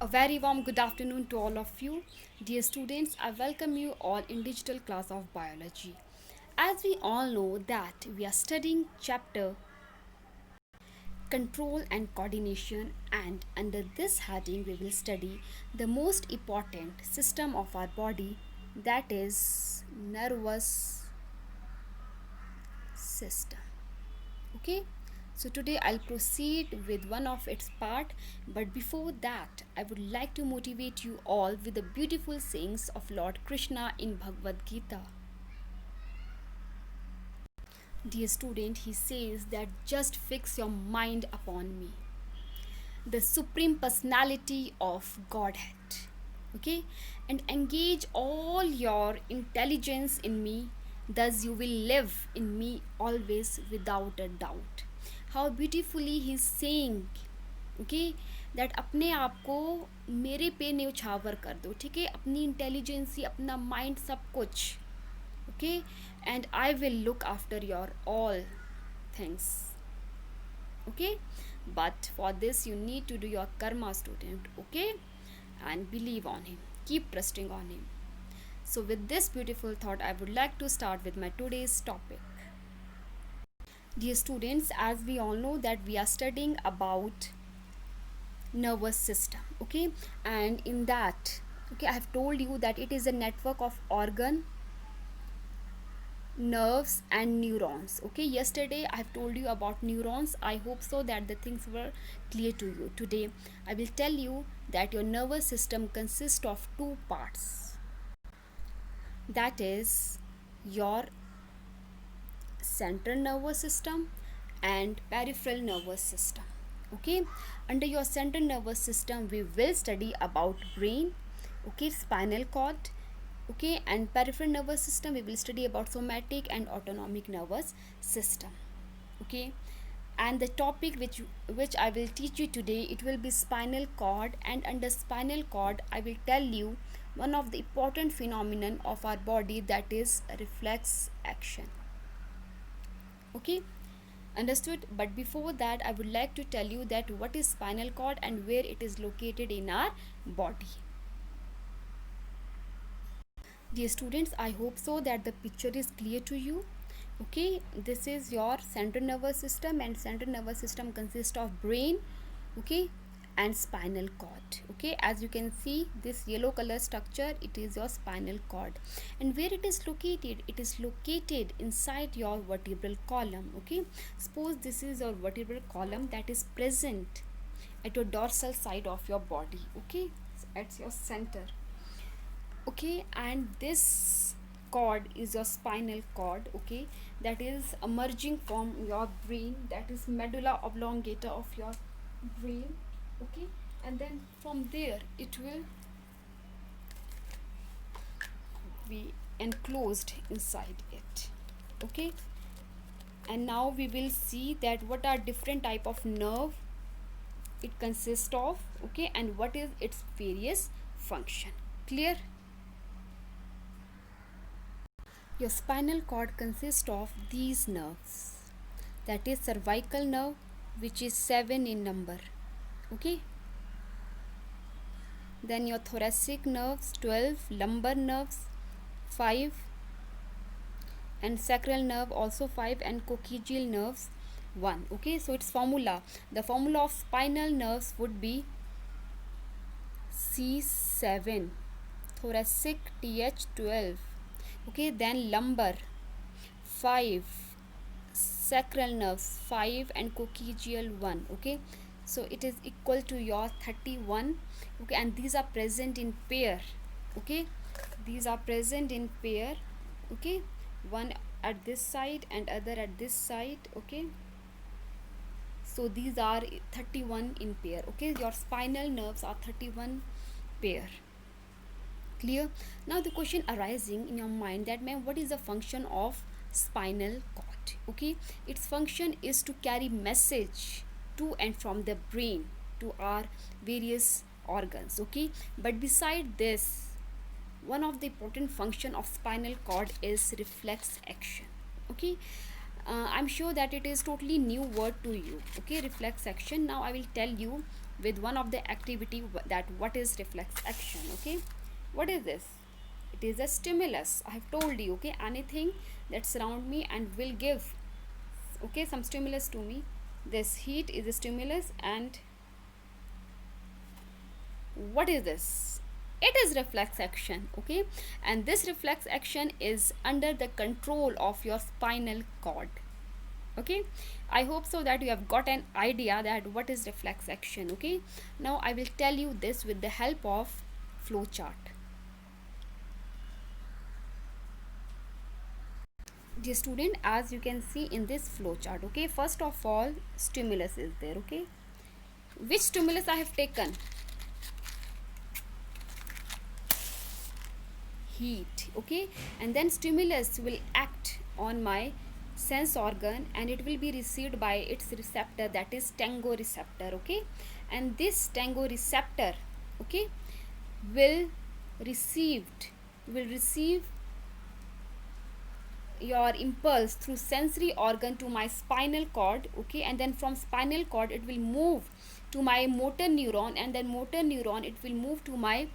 A very warm good afternoon to all of you. Dear students, I welcome you all in digital class of biology. As we all know that we are studying chapter control and coordination, and under this heading we will study the most important system of our body, that is nervous system. Okay, so today I'll proceed with one of its part, but before that I would like to motivate you all with the beautiful sayings of Lord Krishna in Bhagavad Gita. Dear student, he says that just fix your mind upon me, the supreme personality of Godhead, okay, and engage all your intelligence in me, thus you will live in me always without a doubt. How beautifully he's saying, okay, that अपने आप को मेरे पे न्यौछावर कर दो, ठीक है, अपनी इंटेलिजेंसी, अपना माइंड, सब कुछ, okay, and I will look after your all things, okay, but for this you need to do your karma, student, okay, and believe on him, keep trusting on him. So with this beautiful thought I would like to start with my today's topic. Dear students, as we all know that we are studying about nervous system, okay, and in that, okay, I have told you that it is a network of organ, nerves and neurons. Okay, yesterday I have told you about neurons. I hope so that the things were clear to you. Today I will tell you that your nervous system consists of two parts, that is your central nervous system and peripheral nervous system. Okay, under your central nervous system we will study about brain, okay, spinal cord, okay, and peripheral nervous system we will study about somatic and autonomic nervous system, okay, and the topic which I will teach you today, it will be spinal cord, and under spinal cord I will tell you one of the important phenomenon of our body, that is reflex action. Okay, understood? But before that I would like to tell you that what is spinal cord and where it is located in our body. Dear students, I hope so that the picture is clear to you. Okay, this is your central nervous system, and central nervous system consists of brain, okay, and spinal cord. Okay, as you can see this yellow color structure, it is your spinal cord, and where it is located, it is located inside your vertebral column. Okay, suppose this is your vertebral column that is present at your dorsal side of your body, okay, at your center, okay, and this cord is your spinal cord, okay, that is emerging from your brain, that is medulla oblongata of your brain, okay, and then from there it will be enclosed inside it, okay, and now we will see that what are different type of nerve it consists of, okay, and what is its various function. Clear? Your spinal cord consists of these nerves, that is cervical nerve, which is 7 in number, okay, then your thoracic nerves 12, lumbar nerves 5, and sacral nerve also 5, and coccygeal nerves 1. Okay, so its formula, the formula of spinal nerves would be C7, thoracic TH12, okay, then lumbar 5, sacral nerves 5, and coccygeal 1. Okay, so it is equal to your 31, okay, and these are present in pair, okay, these are present in pair, okay, one at this side and other at this side, okay, so these are 31 in pair, okay, your spinal nerves are 31 pair. Clear? Now the question arising in your mind that, ma'am, what is the function of spinal cord? Okay, its function is to carry message to and from the brain to our various organs, okay, but beside this, one of the important function of spinal cord is reflex action, okay. I'm sure that it is totally new word to you, okay, reflex action. Now I will tell you with one of the activity, that what is reflex action. Okay, what is this? It is a stimulus. I have told you, okay, anything that surround me and will give, okay, some stimulus to me. This heat is a stimulus. And what is this? It is reflex action. Okay, and this reflex action is under the control of your spinal cord. Okay, I hope so that you have got an idea that what is reflex action. Okay, now I will tell you this with the help of flow chart. Dear student, as you can see in this flow chart, okay, first of all, stimulus is there. Okay, which stimulus I have taken? Heat. Okay, and then stimulus will act on my sense organ, and it will be received by its receptor, that is tango receptor. Okay, and this tango receptor, okay, will receive your impulse through sensory organ to my spinal cord. Okay, and then from spinal cord it will move to my motor neuron, and then motor neuron it will move to my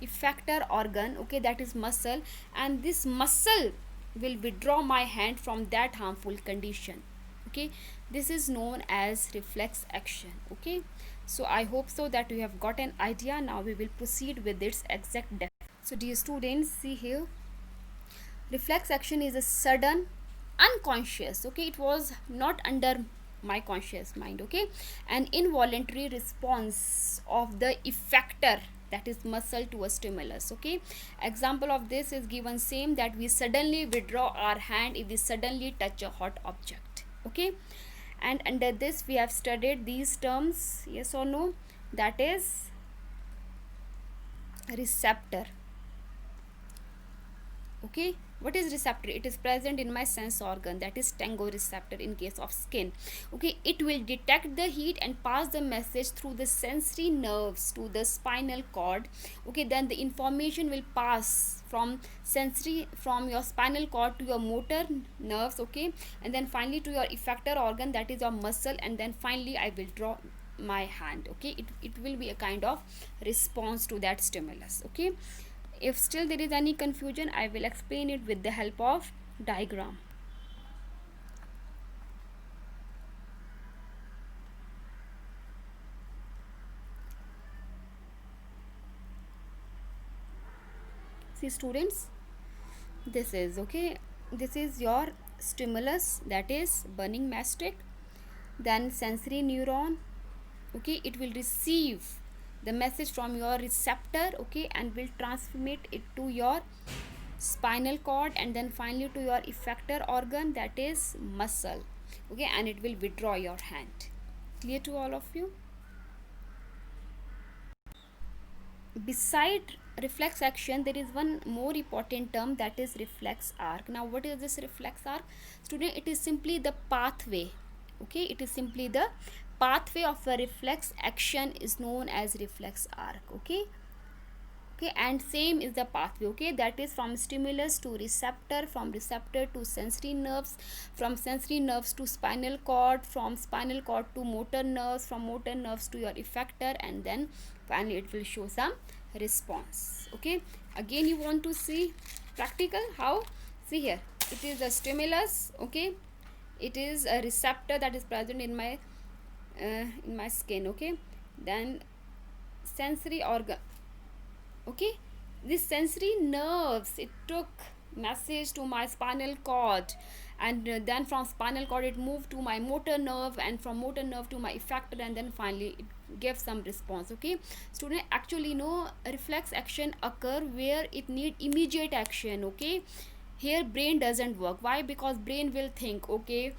effector organ. Okay, that is muscle, and this muscle will withdraw my hand from that harmful condition. Okay, this is known as reflex action. Okay, so I hope so that you have got an idea. Now we will proceed with its exact definition. So dear students, see here, reflex action is a sudden, unconscious, okay, it was not under my conscious mind, okay, an involuntary response of the effector, that is muscle, to a stimulus. Okay, example of this is given same, that we suddenly withdraw our hand if we suddenly touch a hot object. Okay, and under this we have studied these terms, yes or no, that is receptor. Okay, what is receptor? It is present in my sense organ, that is tango receptor in case of skin. Okay, it will detect the heat and pass the message through the sensory nerves to the spinal cord. Okay, then the information will pass from your spinal cord to your motor nerves. Okay, and then finally to your effector organ, that is your muscle, and then finally I will draw my hand. Okay, it will be a kind of response to that stimulus. Okay, if still there is any confusion, I will explain it with the help of diagram. See students, this is, okay, this is your stimulus, that is burning matchstick. Then sensory neuron, okay, it will receive the message from your receptor, okay, and will transmit it to your spinal cord, and then finally to your effector organ, that is muscle. Okay, and it will withdraw your hand. Clear to all of you? Beside reflex action, there is one more important term, that is reflex arc. Now what is this reflex arc? Student, it is simply the pathway. Okay, it is simply the pathway of a reflex action is known as reflex arc. Okay, okay, and same is the pathway. Okay, that is from stimulus to receptor, from receptor to sensory nerves, from sensory nerves to spinal cord, from spinal cord to motor nerves, from motor nerves to your effector, and then finally it will show some response. Okay, again you want to see practical how? See here, it is a stimulus. Okay, it is a receptor that is present in my skin. Okay, then sensory organ. Okay, this sensory nerves, it took message to my spinal cord, and then from spinal cord it moved to my motor nerve, and from motor nerve to my effector, and then finally it gave some response. Okay, student, actually no reflex action occur where it need immediate action. Okay, here brain doesn't work. Why? Because brain will think, okay,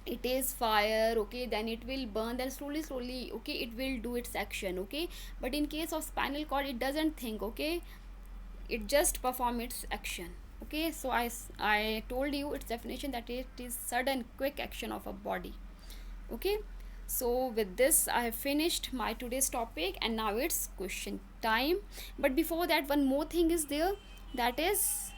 it is fire, okay, then it will burn, then slowly, okay, it will do its action. Okay, but in case of spinal cord, it doesn't think. Okay, it just perform its action. Okay, so I told you its definition, that it is sudden quick action of a body. Okay, so with this I have finished my today's topic, and now it's question time. But before that, one more thing is there, that is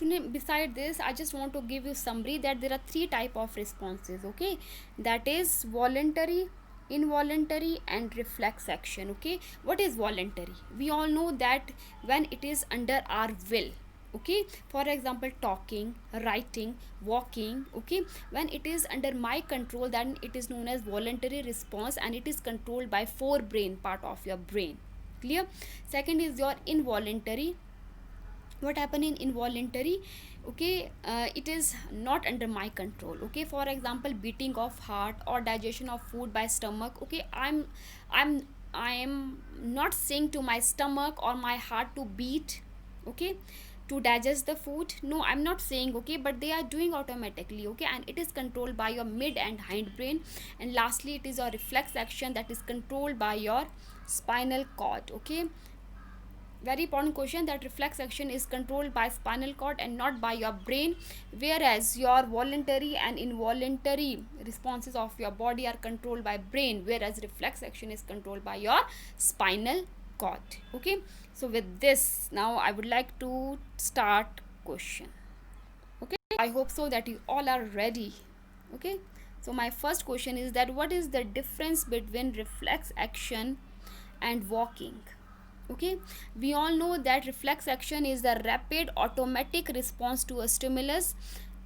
Beside this, I just want to give you summary that there are three type of responses. Okay, that is voluntary, involuntary, and reflex action. Okay, what is voluntary? We all know that when it is under our will. Okay, for example, talking, writing, walking. Okay, when it is under my control, then it is known as voluntary response, and it is controlled by forebrain part of your brain. Clear? Second is your involuntary. What happen in involuntary? Okay, it is not under my control. Okay, for example, beating of heart or digestion of food by stomach. Okay, i'm I am not saying to my stomach or my heart to beat, okay, to digest the food. No, I'm not saying. Okay, but they are doing automatically. Okay, and it is controlled by your mid and hind brain. And lastly, it is your reflex action that is controlled by your spinal cord. Okay, very important question, that reflex action is controlled by spinal cord and not by your brain, whereas your voluntary and involuntary responses of your body are controlled by brain, whereas reflex action is controlled by your spinal cord. Okay, so with this, now I would like to start question. Okay, I hope so that you all are ready. Okay, so my first question is that what is the difference between reflex action and walking? Okay, we all know that reflex action is the rapid automatic response to a stimulus.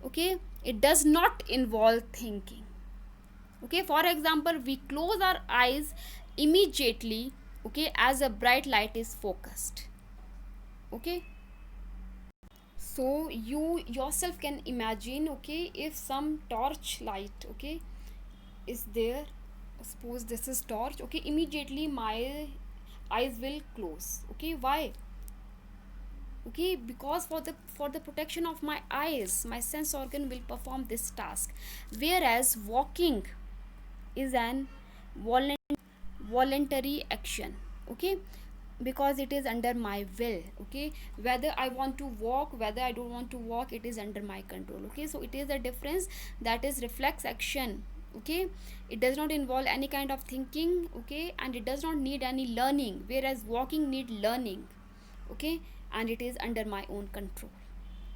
Okay, it does not involve thinking. Okay, for example, we close our eyes immediately, okay, as a bright light is focused. Okay, so you yourself can imagine, okay, if some torch light, okay, is there, suppose this is torch. Okay, immediately my eyes will close. Okay, why? Okay, because for the protection of my eyes, my sense organ will perform this task, whereas walking is an voluntary action. Okay, because it is under my will. Okay, whether I want to walk, whether I don't want to walk, it is under my control. Okay, so it is a difference, that is reflex action. Okay, it does not involve any kind of thinking. Okay, and it does not need any learning, whereas walking need learning. Okay, and it is under my own control.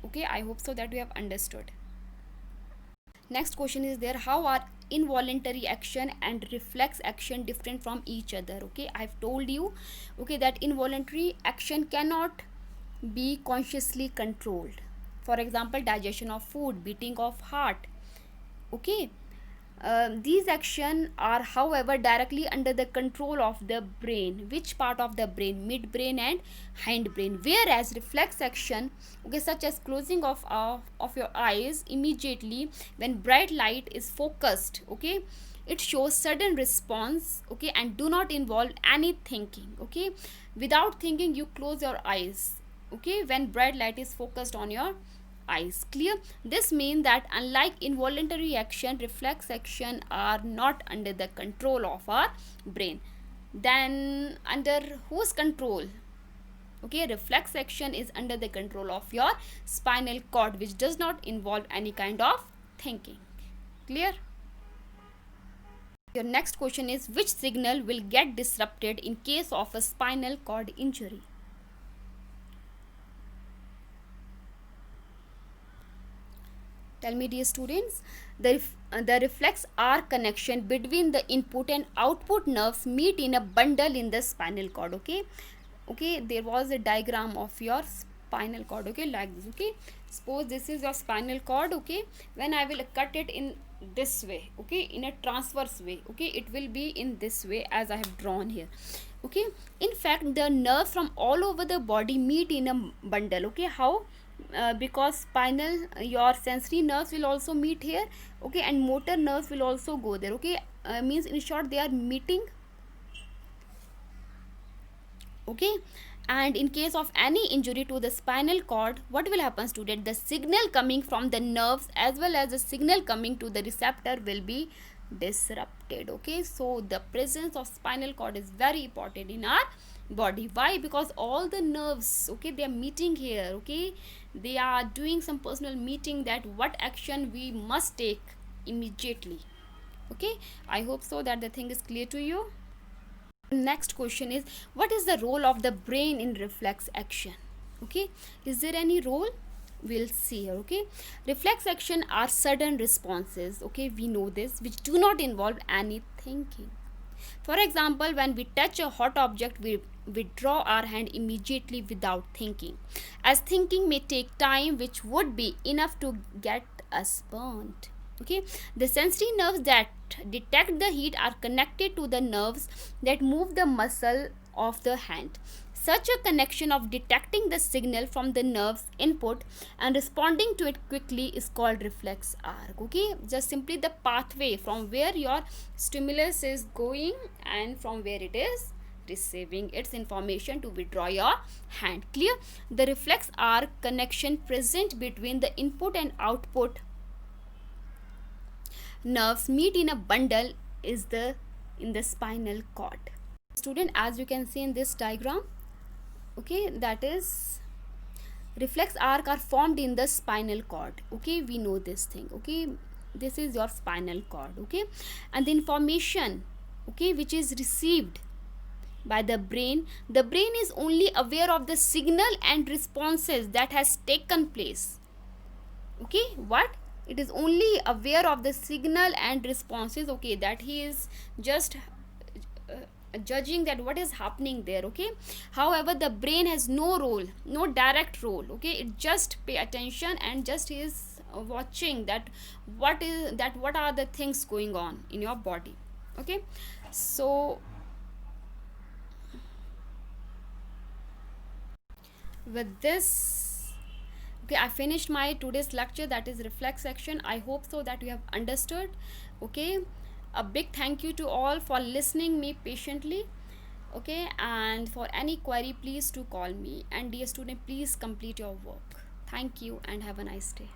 Okay, I hope so that we have understood. Next question is there, how are involuntary action and reflex action different from each other? Okay, I've told you, okay, that involuntary action cannot be consciously controlled. For example, digestion of food, beating of heart. Okay, these actions are however directly under the control of the brain. Which part of the brain? Midbrain and hindbrain. Whereas reflex action, okay, such as closing of your eyes immediately when bright light is focused, okay, it shows sudden response. Okay, and do not involve any thinking. Okay, without thinking you close your eyes, okay, when bright light is focused on your eyes. Clear? This means that unlike involuntary action, reflex action are not under the control of our brain. Then under whose control? Okay, reflex action is under the control of your spinal cord, which does not involve any kind of thinking. Clear? Your next question is, which signal will get disrupted in case of a spinal cord injury? Tell me, dear students, the reflex arc connection between the input and output nerves meet in a bundle in the spinal cord. Okay, okay, there was a diagram of your spinal cord. Okay, like this. Okay, suppose this is your spinal cord. Okay, when I will cut it in this way, okay, in a transverse way, okay, it will be in this way as I have drawn here. Okay, in fact, the nerves from all over the body meet in a bundle. Okay, how? Because spinal, your sensory nerves will also meet here. Okay, and motor nerves will also go there. Okay, means in short they are meeting. Okay, and in case of any injury to the spinal cord, what will happen, student? The signal coming from the nerves as well as the signal coming to the receptor will be disrupted. Okay, so the presence of spinal cord is very important in our body. Why? Because all the nerves, okay, they are meeting here. Okay, they are doing some personal meeting that what action we must take immediately. Okay, I hope so that the thing is clear to you. Next question is, what is the role of the brain in reflex action? Okay, is there any role? we'll see here. Okay, reflex action are sudden responses, okay, we know this, which do not involve any thinking. For example, when we touch a hot object, we withdraw our hand immediately without thinking, as thinking may take time, which would be enough to get us burnt. Okay, the sensory nerves that detect the heat are connected to the nerves that move the muscle of the hand. Such a connection of detecting the signal from the nerve's input and responding to it quickly is called reflex arc. Okay, just simply the pathway from where your stimulus is going and from where it is receiving its information to withdraw your hand. Clear? The reflex arc connection present between the input and output nerves meet in a bundle is the in the spinal cord. Student, as you can see in this diagram, okay, that is reflex arc are formed in the spinal cord. Okay, we know this thing. Okay, this is your spinal cord. Okay, and the information, okay, which is received by the brain is only aware of the signal and responses that has taken place. Okay, what, it is only aware of the signal and responses, okay, that he is just judging that what is happening there. Okay, however, the brain has no role, no direct role. Okay, it just pay attention and just is watching that what are the things going on in your body. Okay, so with this, okay, I finished my today's lecture, that is reflex action. I hope so that you have understood. Okay, a big thank you to all for listening me patiently. Okay, and for any query, please to call me, and dear student, please complete your work. Thank you and have a nice day.